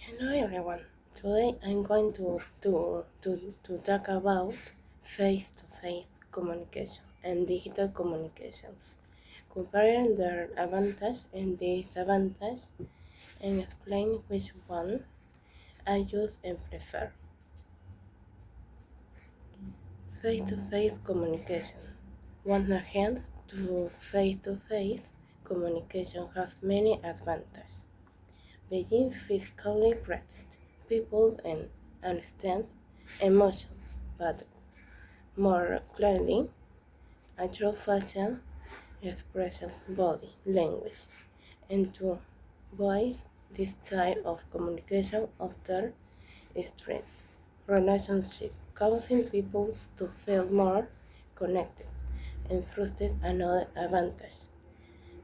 Hello everyone. Today I'm going to talk about face-to-face communication and digital communications, comparing their advantage and disadvantage, and explain which one I use and prefer. Face-to-face communication. On the hand, to face-to-face communication has many advantages. Being physically present, people and understand emotions, but more clearly, actual facial expression, body language, and to voice this type of communication often strengthens relationship, causing people to feel more connected and frustrated another advantage,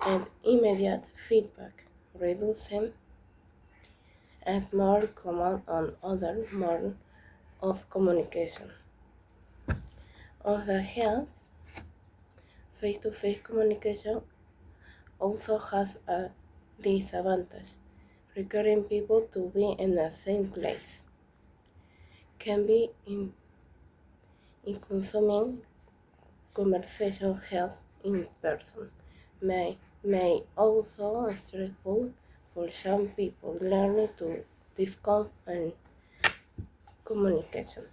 and immediate feedback, reducing and more common on other modes of communication. On the hand, face-to-face communication also has a disadvantage. Requiring people to be in the same place can be in consuming conversation held in person. May also stressful for some people learning to discount and communication.